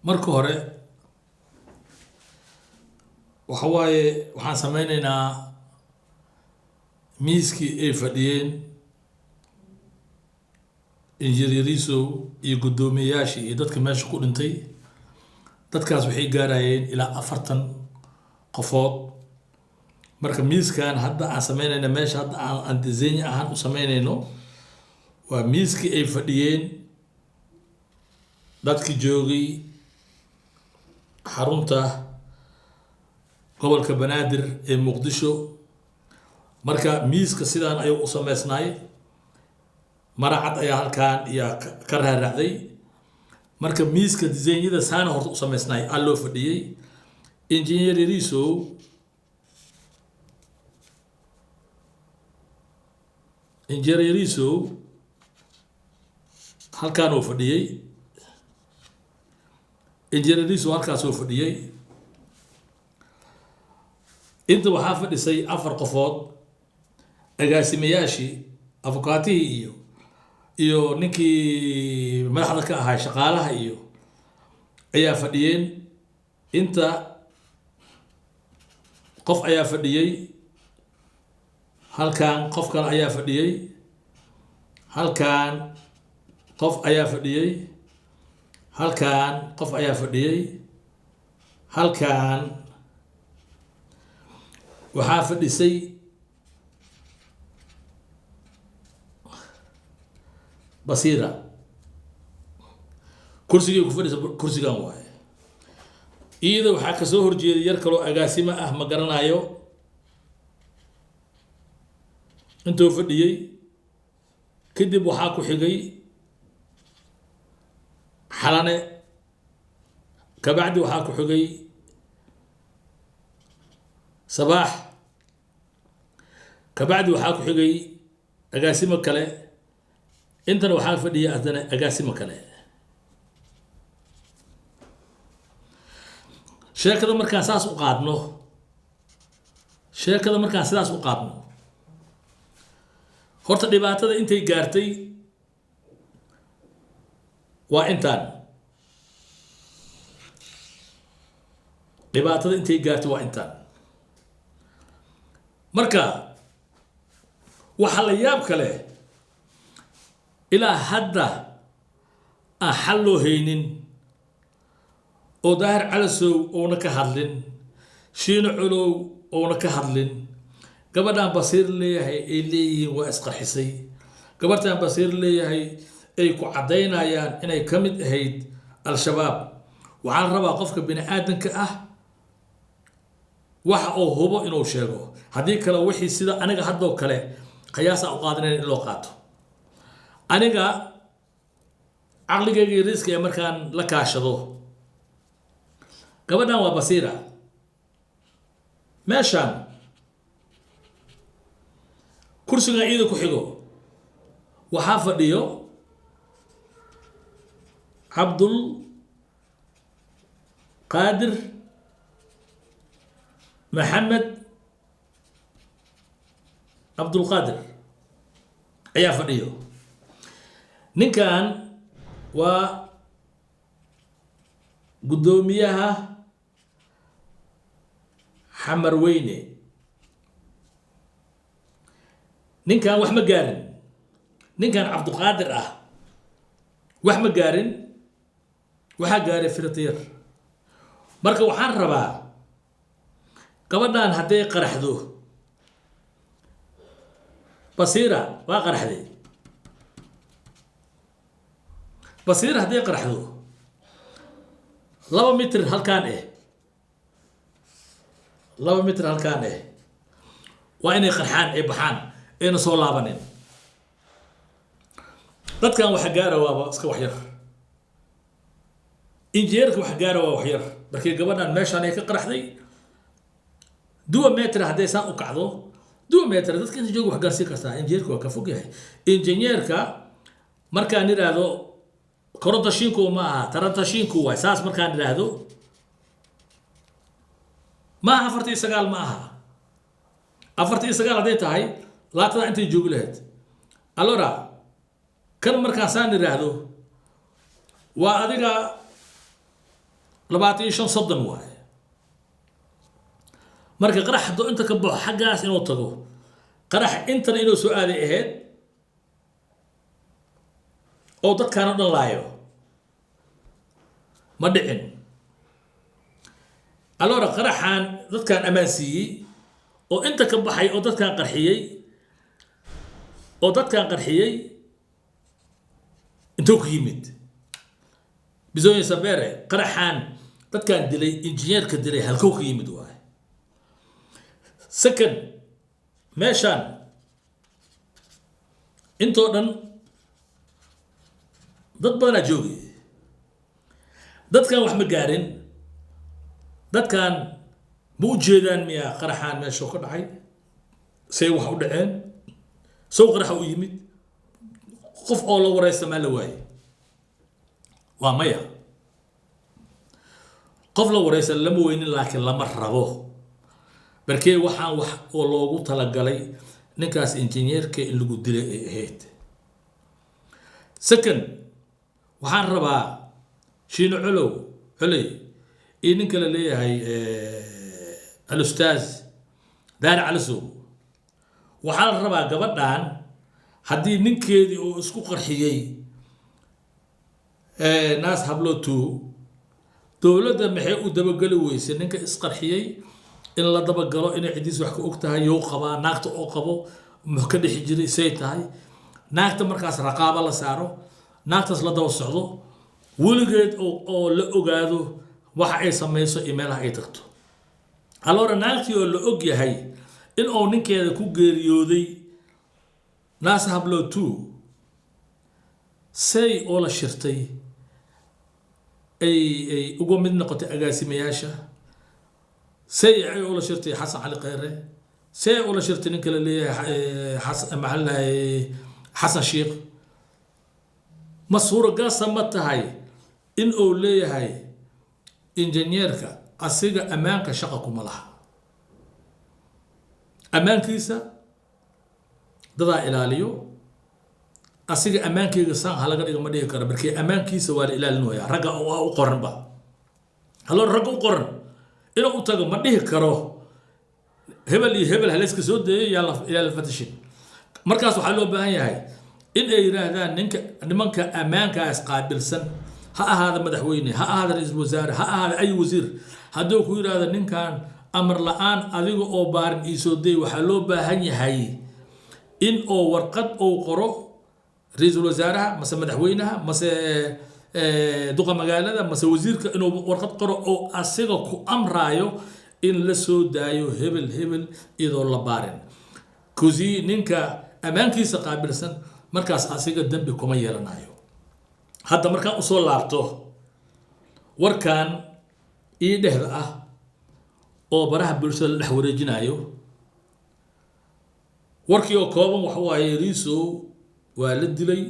marka hore waxaan sameynaynaa miiskii ay fadhiyeen injineeriso iyo guddoomiyayaashii iyo dadka meesha ku dhintay. dadkaas waxay gaarayeen ilaa 40 qofood. marka miiskan hadda aan sameynayna meesha hadda aan design ahaan u sameynayno waa miiskii ay fadhiyeen dadkii joogay xarunta gobolka Banaadir ee Muqdisho. marka miiska sidaan ayuu u sameysnaay, maracad ayaa halkaan iyo ka raaracday. marka miiska designada saana horta u sameysnaay aan loo fadhiyay. injineeriso halkaan uu fadhiyay. injineeriso halkaas uu fadhiyay. inta waxaa fadhisay 4 qofood, agaasimayaashii, afukaatihii iyo ninkii madaxda ka ahaa shaqaalaha iyo ayaa fadhiyeen. inta qof ayaa fadhiyay halkaan, qof kale ayaa fadhiyay halkaan, qof ayaa fadhiyay halkaan, qof ayaa fadhiyay halkaan. waxaa fadhisay Basiira, kursigii ku fadhisa kursigan waaye. iyada waxaa kasoo horjeeday yar kaloo agaasimo ah, ma garanayo intuu fadhiyay. kadib waxaa ku xigay Xalane, kabacdi waxaa ku xigay Sabaax, kabacdi waxaa ku xigay agaasimo kale. intana waxaa fadhiyay haddana agaasimo kale. sheekada markaan sidaas u qaadno horta dhibaatada intay gaartay waa intaan. marka waxa la yaab kale ilaa hadda aan xal loo haynin oo Daahir Calasow oona ka hadlin, Shiino Culow oona ka hadlin. gabadhaan Basiir leeyahay ay leeyihiin waa isqarxisay, gabadhaan Basiir leeyahay ay ku cadaynayaan inay ka mid ahayd al-shabaab. waxaan rabaa qofka bini aadanka ah waxa uu hubo inuu sheego, haddii kale wixii sida aniga haddoo kale qiyaasa u qaadanayn in loo qaato. aniga caqligayga riiska ee markaan la kaashado, gabadhan waa Basiira. meeshaan kursiga iyada ku xigo waxaa fadhiyo Abdul Qaadir Maxamed Abdul Qaadir ayaa fadhiyo. ninkan waa guddoomiyaha Xamar Weyne. ninkan wax ma gaarin, ninkan Cabduqaadir ah wax ma gaarin, waxaa gaaray Firatiyar. marka waxaan rabaa gabadhan hadday qaraxdo, Basiira waa qaraxday. Basiira hadday qaraxdo 2 mitir halkaan 2 mitir halkaan waa inay qarxaan ay baxaan ayna soo laabanin. dadkan waxa gaara waaba iska wax yar, injineerka waxa gaara waa wax yar. markii gabadhan meeshaan ay ka qaraxday 2 mitir hadday saan u kacdo, 2 mitir dadka inta jooga wax gaarsiin kartaa. injineerka waa ka fog yahay. injineerka markaan iraahdo korontashiinku ma aha, tarantashiinku waay. saas markaan iraahdo ma 49 ma aha. 49 hadday tahay laatada intay joogi lahayd. allora kan markaan saan iraahdo waa adiga labaatan shan soddon waaye marka qarax hadduu inta ka baxo xaggaas inuu tago qarax intana inuu soo aaday ahayd oo dadkaan oo dhan laayo ma dhicin alora qaraxaan dadkaan ammaan siiyey oo inta ka baxay oo dadkaan qarxiyey intuu ku yimid bisooyin sabere qaraxaan dadkaan dilay injineerka dilay halkuu ka yimid waaye second meeshaan intoo dhan dad badanaa joogay dadkan wax ma gaarin dadkan ma u jeedaan miyaa qaraxaan meeshuu ka dhacay say wax u dhaceen sow qaraxa u yimid qof oo la waraysta maa la waaye waa maya qof la waraysta lama weynin laakiin lama rabo barkee waxaan wax oo loogu talagalay ninkaas injineerka in lagu dilay ay ahayd second waxaan rabaa shiino culey iyo ninka la leeyahay al-ustaaz daar calisow waxaa la rabaa gabadhan haddii ninkeedii uu isku qarxiyey naas hablotu dowladda maxay u dabageli weyse ninka isqarxiyey in la dabagalo inay cidiis wax ka og tahay you qabaa naagta oo qabo muxuu ka dhexi jiray say tahay naagta markaas raqaabo la saaro naagtaas la daba socdo weligeed oo la ogaado waxa ay samayso iyo meelaha ay tagto alora naagtii oo la og yahay in uu ninkeeda ku geeriyooday naas hablotu say oo la shirtay ay uga mid noqotay agaasimayaasha say ay oo la shirtay xasan cali khayre say oo la shirtay ninka la leeyahay xasan sheekh ma suuragaasa ma tahay in uu leeyahay injineerka asiga ammaanka shaqa kuma laha ammaankiisa dadaa ilaaliyo asiga ammaankeyga saan ha laga dhiga ma dhigi karo markii ammaankiisa waa la ilaalinaya ragga waa u qoranba haloo ragga u qoran inuu u tago ma dhihi karo hebel iyo hebel halayska soo deeyay yaa la fatashin markaas waxaa loo baahan yahay in ay yiraahdaan nimanka ammaankaas qaabilsan ha ahaada madaxweyne ha ahaada ra'iisul wasaare ha ahaada ay wasiir hadduu ku yiraahdo ninkan amar la'aan adiga oo baarin ii soo deey waxaa loo baahan yahay in oo warqad oo qoro ra'iisul wasaaraha mase madaxweynaha mase duqa magaalada mase wasiirka inuu warqad qoro oo asiga ku amraayo in la soo daayo hebel iyadoo la baarin kusi ninka ammaankiisa qaabilsan markaas asiga dambi kuma yeelanayo hadda markaan usoo laabto warkan ii dhehda ah oo baraha bulshada la dhex wareejinayo warkii oo kooban waxa waaye riisow waa la dilay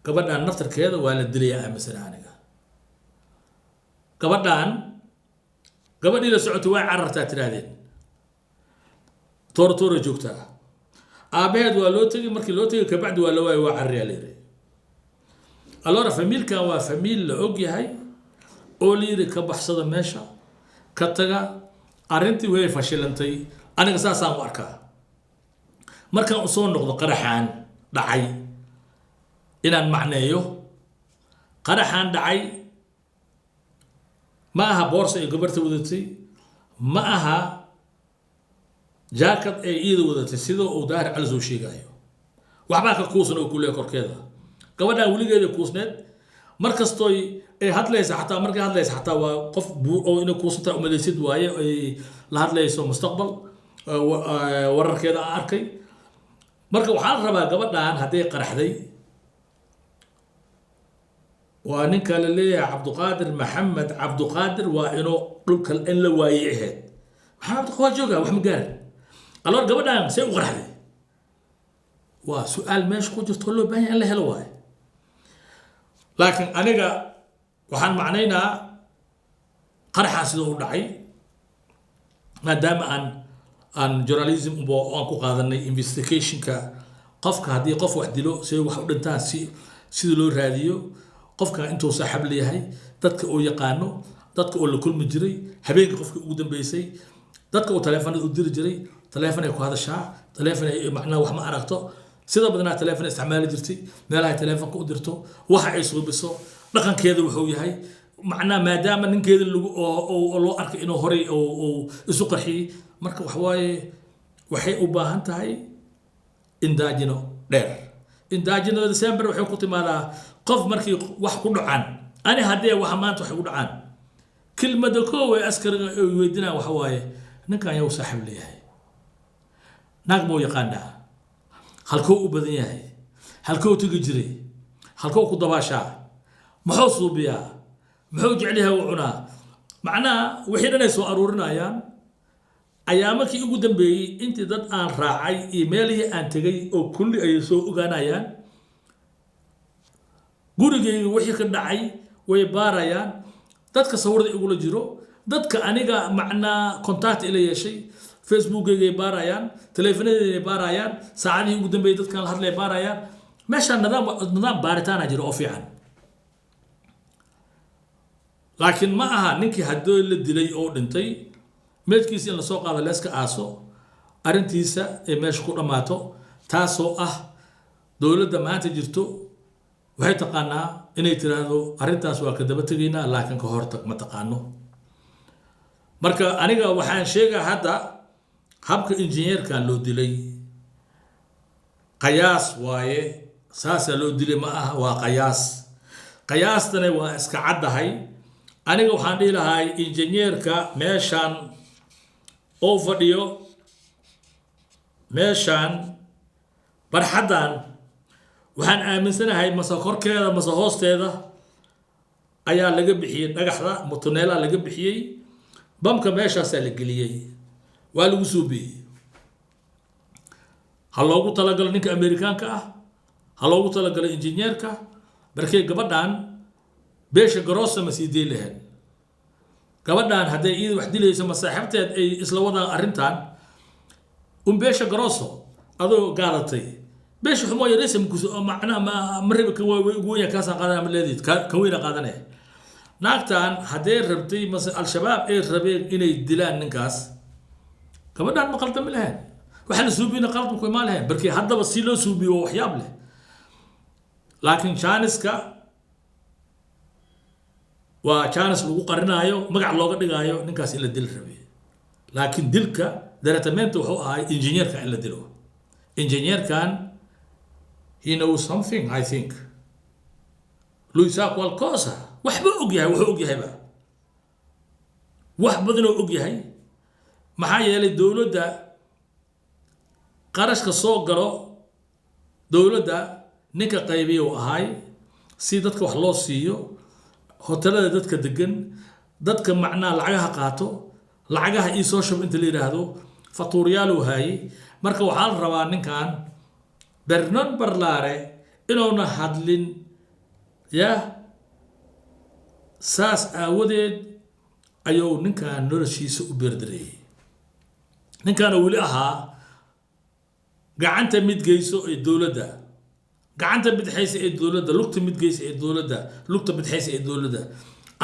gabadhan naftarkeeda waa la dilay aaminsan aniga gabadhii la socotay way carartaa tiraadeen toora joogtaa aabaheed waa loo tegay markii loo tegay kabacdi waa la waayay waa carriyaa leeyahay alora famiilkan waa famiil la og yahay oo liiri ka baxsada meesha ka taga arrintii way fashilantay aniga saasaan u arkaa markaan u soo noqdo qaraxaan dhacay inaan macneeyo qaraxaan dhacay ma aha boorsa ay gabarta wadatay ma aha jaakad ay iida wadatay sidoo uu daahir cali soo sheegayo waxbaa ka kuusan oo kulee korkeeda gabadhaan weligeeda kuusneed markastoo ay hadlaysa xataa markay hadlaysa xataa waa qof oo inay kuusantaa umalaysid waaye ay la hadlayso mustaqbal wararkeeda aan arkay marka waxaa la rabaa gabadhaan hadday qaraxday waa ninka la leeyahay cabduqaadir maxamed cabduqaadir waa inuu dhulka in la waayey ahayd maxaa cabdiqaadir jooga wax ma gaarin alor gabadhaan say u qaraxday waa su-aal meesha ku jirto loo baahan yahay in la helo waaye laakiin aniga waxaan macnaynaa qaraxaan sidoo u dhacay maadaama aan journalism aan ku qaadanay investigationka qofka haddii qof wax dilo say wax u dhintaan sida loo raadiyo qofka intuu saaxiib leeyahay dadka uu yaqaano dadka oo la kulmi jiray habeenkii qofkii ugu dambeysay dadka oo taleefanada u diri jiray taleefan ay ku hadashaa taleefan ay macnaa wax ma aragto sida badanaa taleefan isticmaali jirtay meelaha taleefanka u dirto waxa ay suubiso dhaqankeeda wuxuu yahay macnaa maadaama ninkeeda lagu oo loo arkay inuu horay oo isu qarxiyay marka wax waaye waxay u baahan tahay indaajino dheer indaajino December waxay ku timaadaa qof markii wax ku dhacaan ani hadee wax maanta wax ku dhacaan kelmada koowe askariga ay weydinaa waxa waaye ninkan ayaa saaxiib leeyahay naag buu yaqaanaa halkuu u badan yahay halkuu tagi jiray halkuu ku dabaashaa muxuu suubiyaa muxuu jecel yahay uu cunaa macnaa wixii dhan ay soo aruurinayaan ayaa markii ugu dambeeyay intii dad aan raacay emailihii aan tagay oo kulli ay soo ogaanayaan gurigayga wixii ka dhacay way baarayaan dadka sawirada igula jiro dadka aniga macnaa contact ila yeeshay facebookayga baarayaan taleefanadayda baarayaan saacadihii ugu dambeeyay dadkan la hadlay baarayaan meesha nidaam baaritaan jiro oo fiican laakiin ma aha ninkii haddoo la dilay oo dhintay meedkiisa in la soo qaado leeska aaso arintiisa ee meesha ku dhamaato taasoo ah dowladda maanta jirto waxay taqaanaa inay tiraahdo arintaas waa ka daba tegaynaa laakiin ka hortag ma taqaano marka aniga waxaan sheegaa hadda habka injineerkan loo dilay qiyaas waaye saasa loo dilay ma aha waa qiyaastana waa iska caddahay aniga waxaan dhihi lahay injineerka meeshan oo fadhiyo meeshan barxadan waxaan aaminsanahay masa korkeeda masa hoosteeda ayaa laga bixiyay dhagaxda mutuneela laga bixiyay bamka meeshaas la geliyay waa lagu suubiyay hal loogu talagalay ninka Amerikaanka ah hal loogu talagalay injineerka barkay gabadhan beesha garoosa ma sii deelahan gabadhan haday iyada wax dilayso masaaxibteed ay isla wadaan arintan beesha garooso adoo gaadatay beesha xumo yaraysa mukuso macna ma reeb ka weeya ka saan qaadan ma leedid ka weena qaadanay naagtan haday rabtay mas al-shabaab ay rabeen inay dilaan ninkaas gabadhan ma qaldan lahayn waxa la suubina qaldan ku ma lahayn barkii haddaba si loo suubiyo waxyaab leh laakiin jaaniska waa jaanis lagu qarinayo magac looga dhigayo ninkaas in la dil rabay laakiin dilka daretamento wuxuu ahay injineerka in la dilo injineerkan he knows something I think Luisa qualcosa waxba og yahay wuxuu og yahay ba wax badan oo og yahay maxaa yeelay dawladda qarashka soo galo dawladda ninka qaybiyo ahay si dadka wax loo siiyo hotelada dadka degan dadka macnaa lacagaha qaato lacagaha ii soo shub inta la yiraahdo fatuuriyaal uu hayay marka waxaa la rabaa ninkan Bernard Barlare inuuna hadlin ya saas aawadeed ayuu ninkan noloshiisa u beerdareeyay ninkan wali ahaa gacanta mid geyso ee dawladda gacanta bidxaysa ee dawladda lugta mid geysa ee dawladda lugta bidxaysa ee dawladda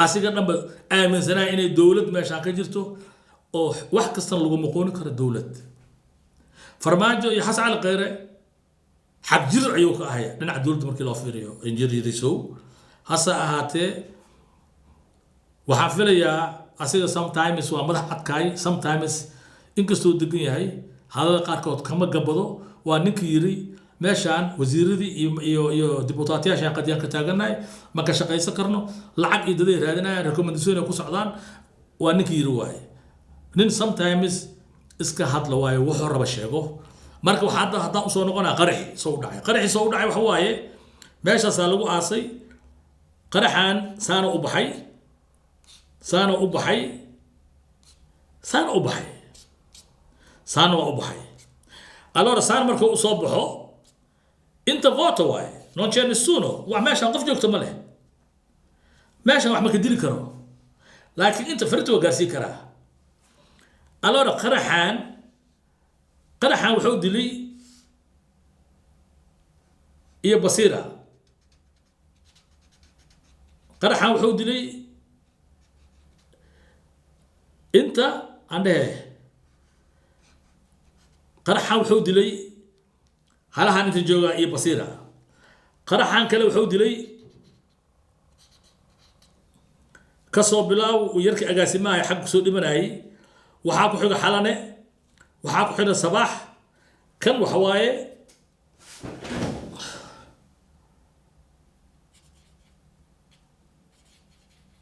asiga dhanba aaminsanaa inay dawlad meesha ka jirto oo wax kasta lagu maqoon karo dawlad farmaajo iyo xasan al qeyre xaq jir ayuu ka ahay dhinaca dawladda markii loo fiiriyo injineeriso hasa ahaatee waxaan filayaa asiga sometimes waa madax adkaay sometimes inkastoo degan yahay hadalada qaarkood kama gabado waa ninkii yiri meeshaan wasiiradii iyo dibutaatiyaasha qadiyaan ka taaganay ma ka shaqaysan karno lacag iyo daday raadinayaan recommendation ku socdaan waa ninkii yiri waay nin sometimes iska hadla waay wuxuu raba sheego marka waxa hadda u soo noqonaa qaraxi soo dhacay waxa waaye meeshaas lagu aasay qaraxan saana u baxay allora saan markuu u soo baxo inta voto waay non c'è nessuno wax meeshan qof joogto ma leh meeshan wax ma ka dili karo laakiin inta farto gaarsi kara allora qaraxan wuxuu dilay iyo Basira qaraxan wuxuu dilay انت عنده قرحان وحود لي هلا انت جوجا اي بصيره قرحان كله وحود لي كسو بلاو ويركي اغاسماي حق سو دمناي waxaa ku xiga xalane waxaa ku xiga sabax kan waxa waaye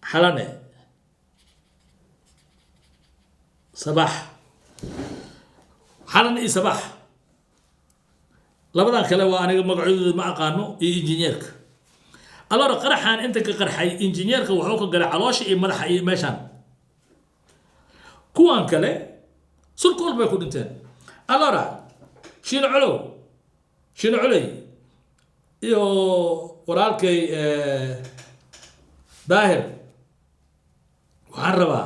xalane sabax xalane iyo sabax labadan kale waa aniga magacooda ma aqaano iyo injineerka alors qaraxan inta ka qarxay injineerka wuxuu ka galay caloosha iyo madaxa iyo meeshan kuwan kale sulkool bay ku dhinteen alora shiin culay iyo walaalkay daahir waxaan rabaa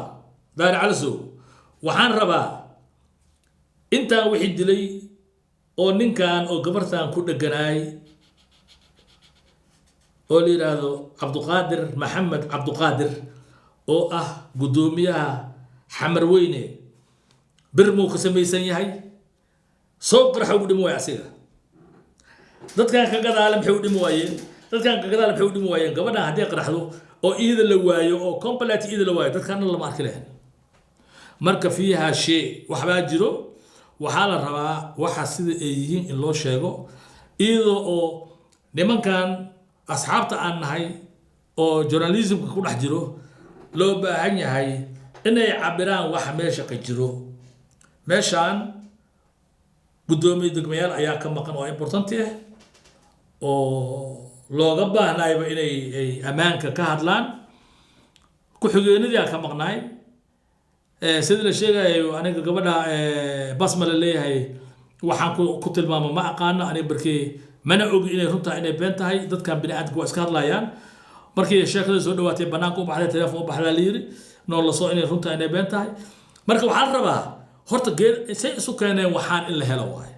daahir calasow waxaan rabaa intaan wixii dilay oo ninkan oo gabartan ku dheganaay oo la yiraahdo cabduqaadir maxamed cabduqaadir oo ah gudoomiyaha xamar weyne birmo ka samaysan yahay soo qarxa ugu dhimo way asiga dadkan ka gadaala maxay u dhimo waayeen gabadha hadii qarxdo oo iida la waayo oo complete iida la waayo dadkan lama arki lahayn marka fiiha shay waxba jiro waxa la rabaa waxa sida ay yihiin in loo sheego iyadoo oo nimankan asxaabta aan nahay oo journalism ku dhex jiro loo baahan yahay inay cabiraan wax meesha ka jiro meeshan gudoomiye degmayaal ayaa ka maqan oo important ah oo looga baahnayba inay amaanka ka hadlaan ku xigeenadii ka maqnaay sida la sheegayo aniga gabadha basma la leeyahay waxaan ku tilmaamo ma aqaano aniga barkii mana og inay runta inay been tahay dadkan bini'aadamku waa iska hadlayaan markii sheekada soo dhawaatay banaanka u baxday telefoon u baxday la yiri noo la soo inay runta inay been tahay marka waxaan rabaa horta geed say isu keeneen waxaan in la helo waay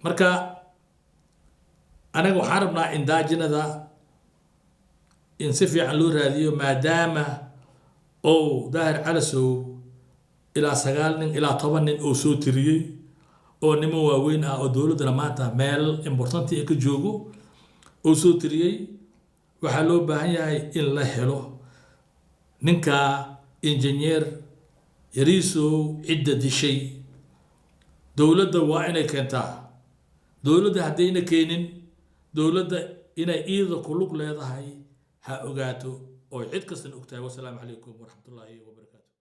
marka anaga waxaan rabnaa in daajinada in si fiican loo raadiyo maadaama oo daahir calasow ilaa 9 nin ilaa 10 nin oo soo tiriyay oo nimo waaweyn ah oo dawladda maanta meel important ah ka joogo oo soo tiriyay waxa loo baahan yahay in la helo ninka engineer yariiso cidda dishay dawladda waa inay keentaa dawladda hadayna keenin dawladda inay iida ku lug leedahay ha ogaato oo cid kasta ogtahay. Wassalaamu calaykum waraxmatullaahi wabarakaatuh.